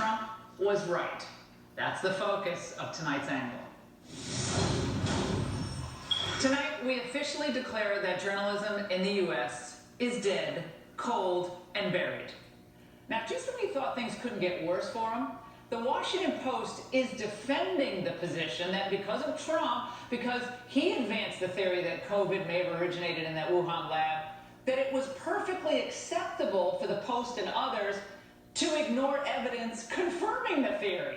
Trump was right. That's the focus of tonight's angle. Tonight, we officially declare that journalism in the U.S. is dead, cold, and buried. Now, just when we thought things couldn't get worse for him, the Washington Post is defending the position that because of Trump, because he advanced the theory that COVID may have originated in that Wuhan lab, that it was perfectly acceptable for the Post and others to ignore evidence confirming the theory.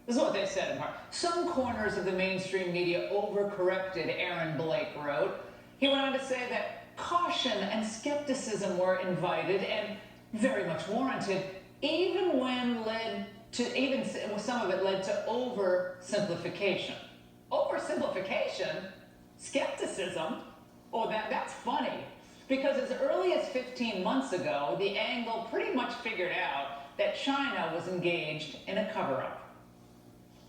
This is what they said in part. Some corners of the mainstream media overcorrected, Aaron Blake wrote. He went on to say that caution and skepticism were invited and very much warranted, even some of it led to oversimplification. Oversimplification? Skepticism? Oh, that's funny. Because as early as 15 months ago, the angle pretty much figured out that China was engaged in a cover-up.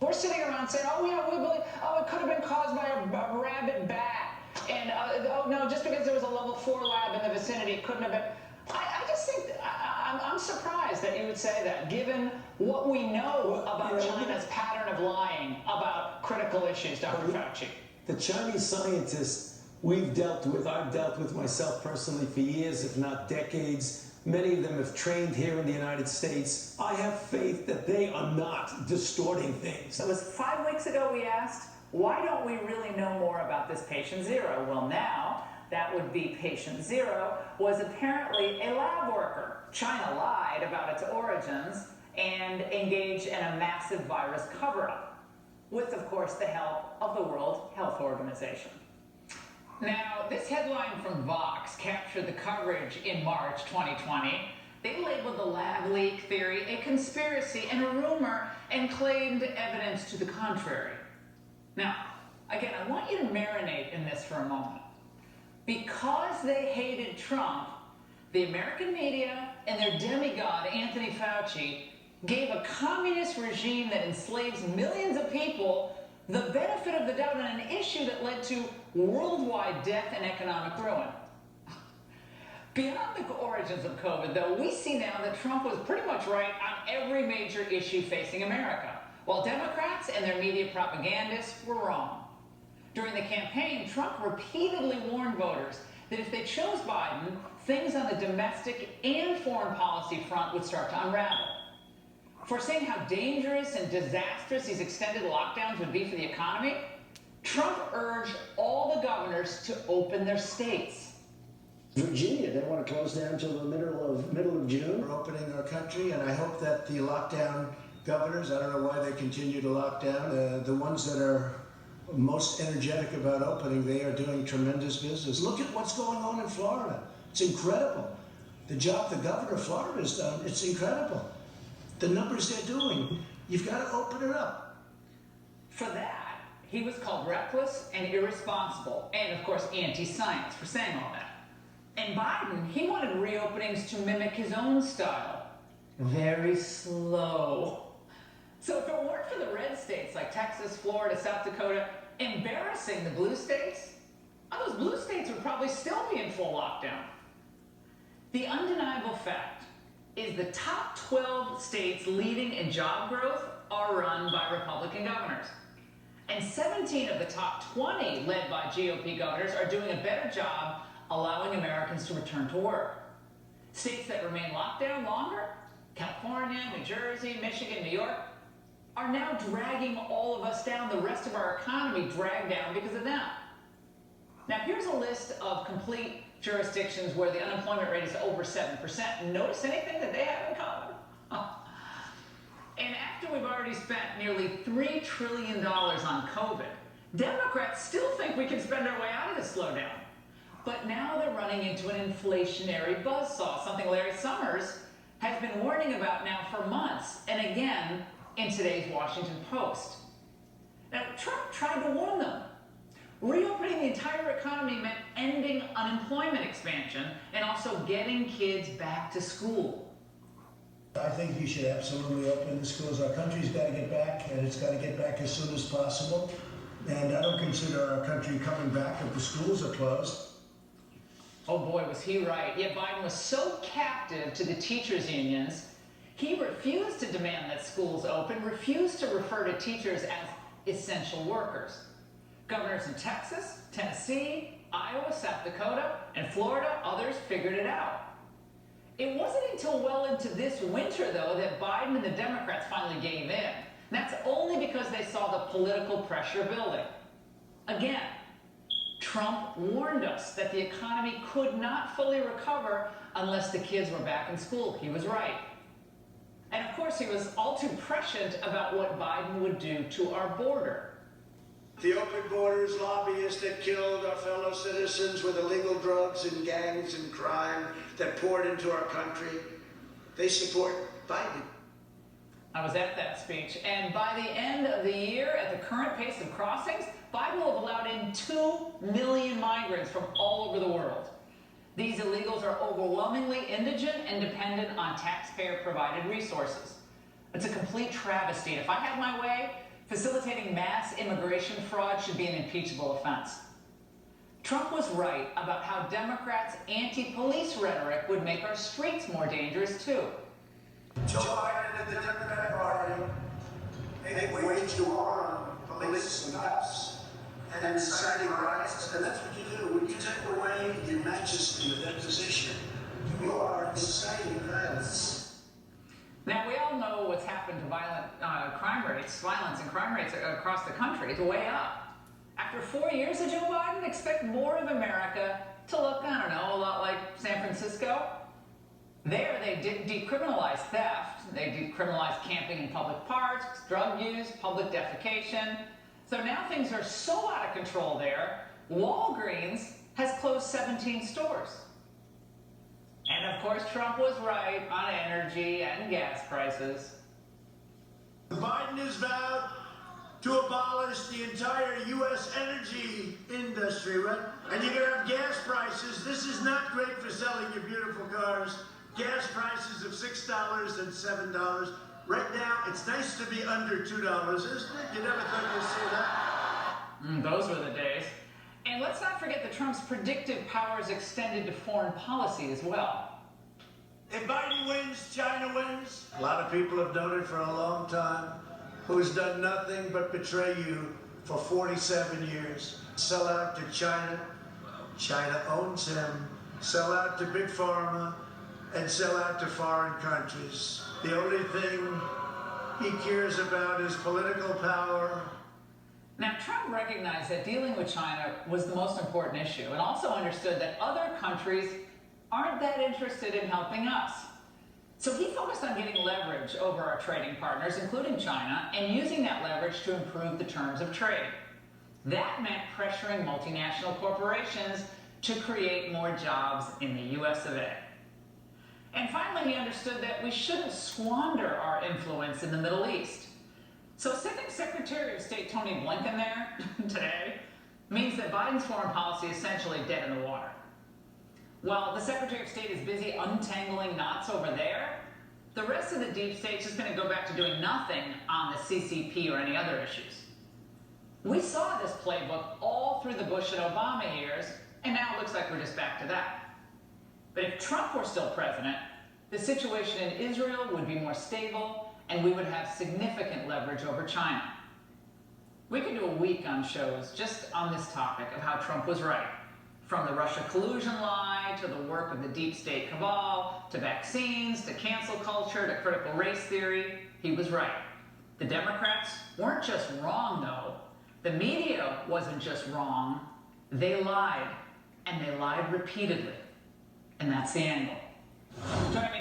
We're sitting around saying, oh yeah, we believe, oh, it could have been caused by a rabid bat. And, oh no, just because there was a level 4 lab in the vicinity, it couldn't have been. I just think, I'm surprised that you would say that, given what we know about China's pattern of lying about critical issues, Dr. Fauci. The Chinese scientists I've dealt with myself personally for years, if not decades. Many of them have trained here in the United States. I have faith that they are not distorting things. It was 5 weeks ago we asked, why don't we really know more about this patient zero? Well, now, that would be patient zero was apparently a lab worker. China lied about its origins and engaged in a massive virus cover-up, with, of course, the help of the World Health Organization. Now, this headline from Vox captured the coverage in March 2020. They labeled the lab leak theory a conspiracy and a rumor and claimed evidence to the contrary. Now, again, I want you to marinate in this for a moment. Because they hated Trump, the American media and their demigod, Anthony Fauci, gave a communist regime that enslaves millions of people the benefit of the doubt on an issue that led to worldwide death and economic ruin. Beyond the origins of COVID, though, we see now that Trump was pretty much right on every major issue facing America, while Democrats and their media propagandists were wrong. During the campaign, Trump repeatedly warned voters that if they chose Biden, things on the domestic and foreign policy front would start to unravel. Foreseeing how dangerous and disastrous these extended lockdowns would be for the economy, Trump urged all the governors to open their states. Virginia, they want to close down until the middle of June. We're opening our country, and I hope that the lockdown governors, I don't know why they continue to lock down, the ones that are most energetic about opening, they are doing tremendous business. Look at what's going on in Florida. It's incredible. The job the governor of Florida has done, it's incredible. The numbers they're doing, you've got to open it up. For that, he was called reckless and irresponsible, and of course anti-science for saying all that. And Biden, he wanted reopenings to mimic his own style. Very slow. So if it weren't for the red states like Texas, Florida, South Dakota, embarrassing the blue states, those blue states would probably still be in full lockdown. The undeniable fact is the top 12 states leading in job growth are run by Republican governors. And 17 of the top 20 led by GOP governors are doing a better job allowing Americans to return to work. States that remain locked down longer, California, New Jersey, Michigan, New York, are now dragging all of us down, the rest of our economy dragged down because of them. Now here's a list of complete jurisdictions where the unemployment rate is over 7%. Notice anything that they have in common? And after we've already spent nearly $3 trillion on COVID, Democrats still think we can spend our way out of this slowdown. But now they're running into an inflationary buzzsaw, something Larry Summers has been warning about now for months, and again in today's Washington Post. Now, Trump tried to warn them. Reopening the entire economy meant ending unemployment expansion and also getting kids back to school. I think you should absolutely open the schools. Our country's got to get back, and it's got to get back as soon as possible. And I don't consider our country coming back if the schools are closed. Oh boy, was he right. Yet Biden was so captive to the teachers' unions, He refused to demand that schools open, refused to refer to teachers as essential workers. Governors in Texas, Tennessee, Iowa, South Dakota, and Florida, others figured it out. It wasn't until well into this winter, though, that Biden and the Democrats finally gave in. That's only because they saw the political pressure building. Again, Trump warned us that the economy could not fully recover unless the kids were back in school. He was right. And of course, he was all too prescient about what Biden would do to our border. The open borders lobbyists that killed our fellow citizens with illegal drugs and gangs and crime that poured into our country, they support Biden. I was at that speech, and by the end of the year, at the current pace of crossings, Biden will have allowed in 2 million migrants from all over the world. These illegals are overwhelmingly indigent and dependent on taxpayer-provided resources. It's a complete travesty. If I had my way, facilitating mass immigration fraud should be an impeachable offense. Trump was right about how Democrats' anti-police rhetoric would make our streets more dangerous, too. Joe Biden and the Democratic Party, they waged a war on police and cops and inciting riots, and that's what you do. When you take away the majesty of that position, you are inciting violence. Now, we all know what's happened to violence and crime rates across the country. It's way up. After 4 years of Joe Biden, expect more of America to look, I don't know, a lot like San Francisco. There, they decriminalized theft. They decriminalized camping in public parks, drug use, public defecation. So now things are so out of control there, Walgreens has closed 17 stores. And of course, Trump was right on energy and gas prices. Biden has vowed to abolish the entire U.S. energy industry, right? And you're going to have gas prices. This is not great for selling your beautiful cars. Gas prices of $6 and $7. Right now, it's nice to be under $2, isn't it? You never thought you'd see that. Those were the days. And let's not forget that Trump's predictive powers extended to foreign policy as well. If Biden wins, China wins. A lot of people have known it for a long time. Who's done nothing but betray you for 47 years. Sell out to China. China owns him. Sell out to Big Pharma. And sell out to foreign countries. The only thing he cares about is political power. Now, Trump recognized that dealing with China was the most important issue and also understood that other countries aren't that interested in helping us. So he focused on getting leverage over our trading partners, including China, and using that leverage to improve the terms of trade. That meant pressuring multinational corporations to create more jobs in the U.S. of A. And finally, he understood that we shouldn't squander our influence in the Middle East. So sending Secretary of State Tony Blinken there today means that Biden's foreign policy is essentially dead in the water. While the Secretary of State is busy untangling knots over there, the rest of the deep state's just going to go back to doing nothing on the CCP or any other issues. We saw this playbook all through the Bush and Obama years, and now it looks like we're just back to that. But if Trump were still president, the situation in Israel would be more stable, and we would have significant leverage over China. We could do a week on shows just on this topic of how Trump was right. From the Russia collusion lie, to the work of the deep state cabal, to vaccines, to cancel culture, to critical race theory, he was right. The Democrats weren't just wrong, though. The media wasn't just wrong. They lied, and they lied repeatedly. And that's the angle. Join me